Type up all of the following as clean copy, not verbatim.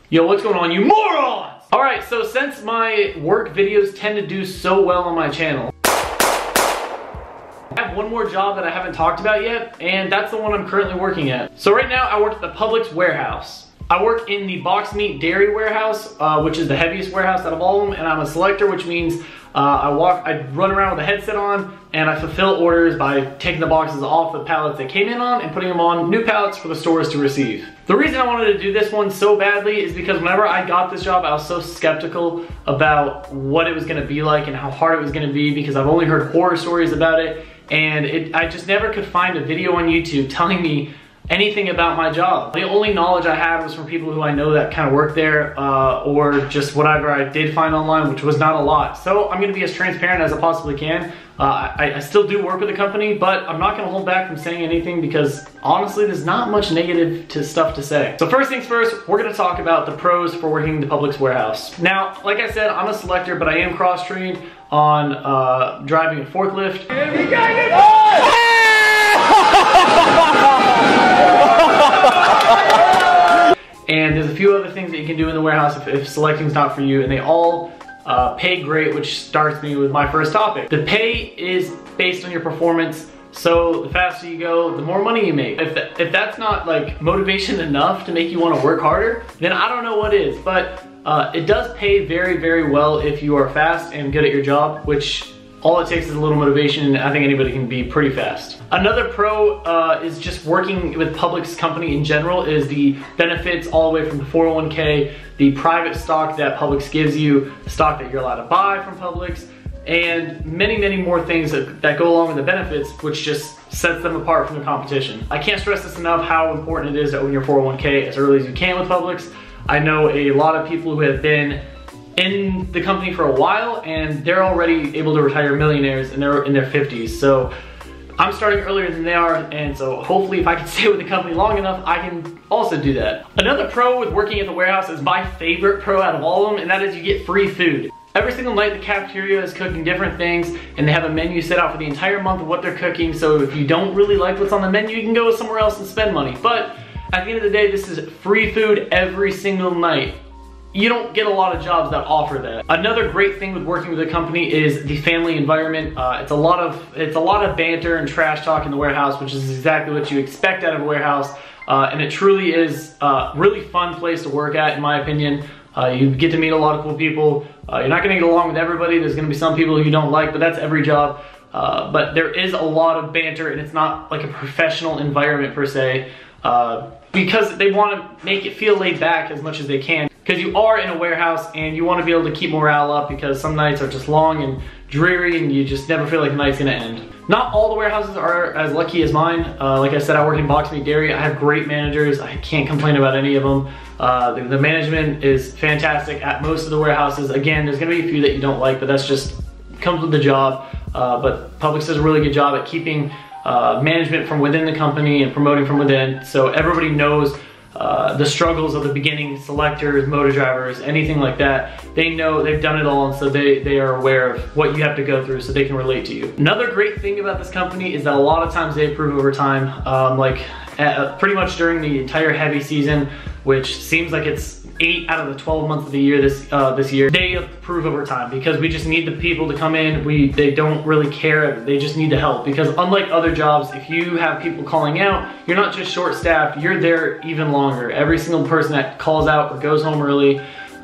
Yo, what's going on, you morons? Alright, so since my work videos tend to do so well on my channel, I have one more job that I haven't talked about yet, and that's the one I'm currently working at. So right now, I work at the Publix warehouse. I work in the box meat dairy warehouse, which is the heaviest warehouse out of all of them, and I'm a selector, which means I run around with a headset on, and I fulfill orders by taking the boxes off the pallets they came in on and putting them on new pallets for the stores to receive. The reason I wanted to do this one so badly is because whenever I got this job, I was so skeptical about what it was gonna be like and how hard it was gonna be, because I've only heard horror stories about it, and I just never could find a video on YouTube telling me anything about my job. The only knowledge I had was from people who I know that kind of work there, or just whatever I did find online, which was not a lot. So I'm gonna be as transparent as I possibly can. I still do work with the company, but I'm not gonna hold back from saying anything because honestly, there's not much negative stuff to say. So first things first, we're gonna talk about the pros for working in the Publix warehouse. Now, like I said, I'm a selector, but I am cross-trained on driving a forklift. And there's a few other things that you can do in the warehouse if selecting's not for you, and they all pay great, which starts me with my first topic. The pay is based on your performance, so the faster you go, the more money you make. If that's not like motivation enough to make you want to work harder, then I don't know what is, but it does pay very, very well if you are fast and good at your job, which all it takes is a little motivation, and I think anybody can be pretty fast. Another pro is just working with Publix company in general is the benefits all the way from the 401k, the private stock that Publix gives you, the stock that you're allowed to buy from Publix, and many, many more things that go along with the benefits, which just sets them apart from the competition. I can't stress this enough how important it is to own your 401k as early as you can with Publix. I know a lot of people who have been in the company for a while, and they're already able to retire millionaires, and they're in their 50s. So I'm starting earlier than they are, and so hopefully if I can stay with the company long enough, I can also do that. Another pro with working at the warehouse is my favorite pro out of all of them, and that is you get free food. Every single night the cafeteria is cooking different things, and they have a menu set out for the entire month of what they're cooking, so if you don't really like what's on the menu, you can go somewhere else and spend money. But at the end of the day, this is free food every single night. You don't get a lot of jobs that offer that. Another great thing with working with a company is the family environment. It's a lot of banter and trash talk in the warehouse, which is exactly what you expect out of a warehouse. And it truly is a really fun place to work at, in my opinion. You get to meet a lot of cool people. You're not gonna get along with everybody. There's gonna be some people who you don't like, but that's every job. But there is a lot of banter, and it's not like a professional environment per se, because they wanna make it feel laid back as much as they can. Because you are in a warehouse and you want to be able to keep morale up, because some nights are just long and dreary and you just never feel like the night's gonna end. Not all the warehouses are as lucky as mine. Like I said, I work in box meat dairy. I have great managers. I can't complain about any of them. The management is fantastic at most of the warehouses. Again, there's gonna be a few that you don't like, but that's just comes with the job. But Publix does a really good job at keeping management from within the company and promoting from within, so everybody knows the struggles of the beginning selectors, motor drivers, anything like that. They know, they've done it all, and so they are aware of what you have to go through, so they can relate to you. Another great thing about this company is that a lot of times they approve overtime, pretty much during the entire heavy season, which seems like it's 8 out of the 12 months of the year this year, they approve overtime because we just need the people to come in. They don't really care, they just need to help, because unlike other jobs, if you have people calling out, you're not just short-staffed, you're there even longer. Every single person that calls out or goes home early,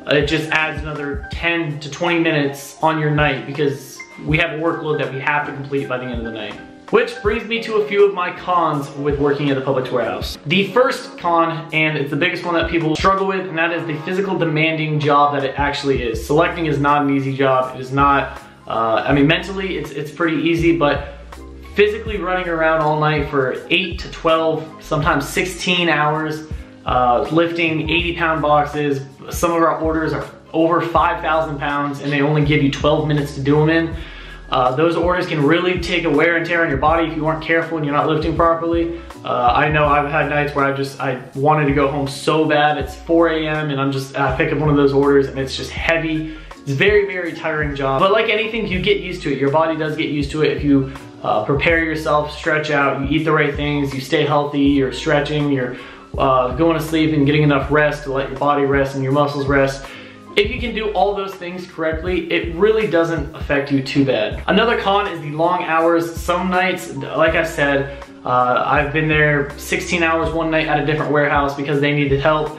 it just adds another 10 to 20 minutes on your night, because we have a workload that we have to complete by the end of the night. Which brings me to a few of my cons with working at the Publix warehouse. The first con, and it's the biggest one that people struggle with, and that is the physical demanding job that it actually is. Selecting is not an easy job. It is not, I mean, mentally it's pretty easy, but physically running around all night for 8 to 12, sometimes 16 hours, lifting 80-pound boxes. Some of our orders are over 5,000 pounds, and they only give you 12 minutes to do them in. Those orders can really take a wear and tear on your body if you aren't careful and you're not lifting properly. I know I've had nights where I wanted to go home so bad. It's 4 a.m. and I pick up one of those orders and it's just heavy. It's a very, very tiring job. But like anything, you get used to it. Your body does get used to it if you prepare yourself, stretch out, you eat the right things, you stay healthy, you're stretching, you're going to sleep and getting enough rest to let your body rest and your muscles rest. If you can do all those things correctly, it really doesn't affect you too bad. Another con is the long hours. Some nights, like I said, I've been there 16 hours one night at a different warehouse because they needed help.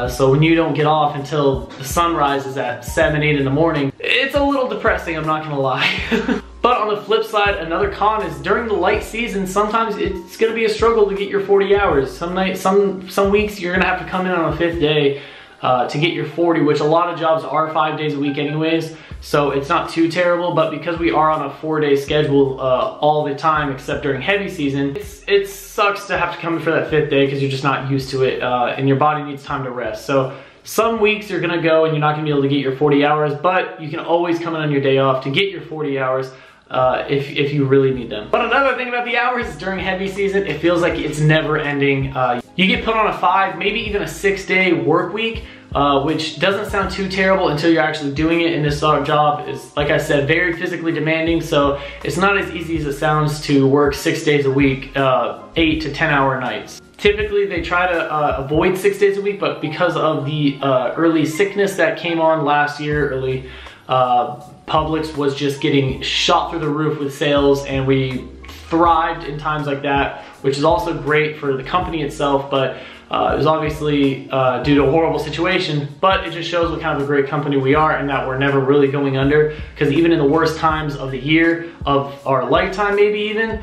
So when you don't get off until the sun rises at 7, 8 in the morning, it's a little depressing, I'm not gonna lie. But on the flip side, another con is during the light season, sometimes it's gonna be a struggle to get your 40 hours. Some weeks you're gonna have to come in on a 5th day to get your 40, which a lot of jobs are 5 days a week anyways, so it's not too terrible. But because we are on a 4-day schedule all the time except during heavy season, it sucks to have to come in for that 5th day because you're just not used to it, and your body needs time to rest. So some weeks you're gonna go and you're not gonna be able to get your 40 hours, but you can always come in on your day off to get your 40 hours if you really need them. But another thing about the hours is during heavy season, it feels like it's never ending. You get put on a 5, maybe even a 6-day work week, which doesn't sound too terrible until you're actually doing it. And this job is, like I said, very physically demanding, so it's not as easy as it sounds to work 6 days a week, 8 to 10 hour nights. Typically they try to avoid 6 days a week, but because of the early sickness that came on last year, Publix was just getting shot through the roof with sales, and we thrived in times like that, which is also great for the company itself, but it was obviously due to a horrible situation. But it just shows what kind of a great company we are, and that we're never really going under, because even in the worst times of the year, of our lifetime maybe even,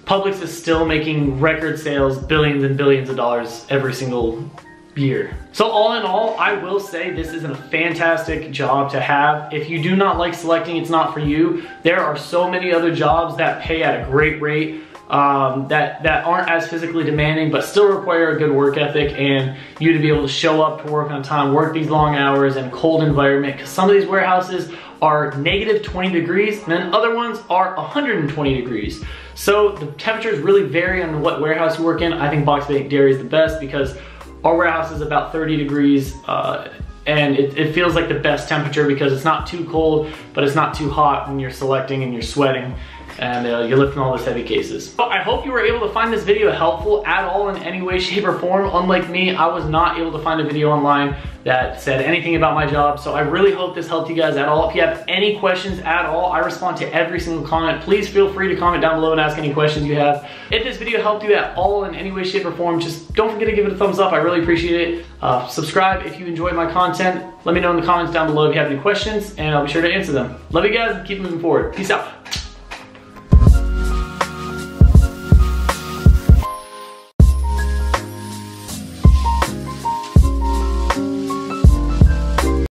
Publix is still making record sales, billions and billions of dollars every single year. So all in all, I will say this is a fantastic job to have. If you do not like selecting, it's not for you. There are so many other jobs that pay at a great rate, that aren't as physically demanding but still require a good work ethic and you to be able to show up to work on time, work these long hours in a cold environment, because some of these warehouses are negative 20 degrees and then other ones are 120 degrees. So the temperatures really vary on what warehouse you work in. I think box bank dairy is the best because our warehouse is about 30 degrees and it feels like the best temperature because it's not too cold, but it's not too hot when you're selecting and you're sweating and you're lifting all those heavy cases. So I hope you were able to find this video helpful at all in any way, shape, or form. Unlike me, I was not able to find a video online that said anything about my job, so I really hope this helped you guys at all. If you have any questions at all, I respond to every single comment. Please feel free to comment down below and ask any questions you have. If this video helped you at all in any way, shape, or form, just don't forget to give it a thumbs up. I really appreciate it. Subscribe if you enjoy my content. Let me know in the comments down below if you have any questions, and I'll be sure to answer them. Love you guys, and keep moving forward. Peace out.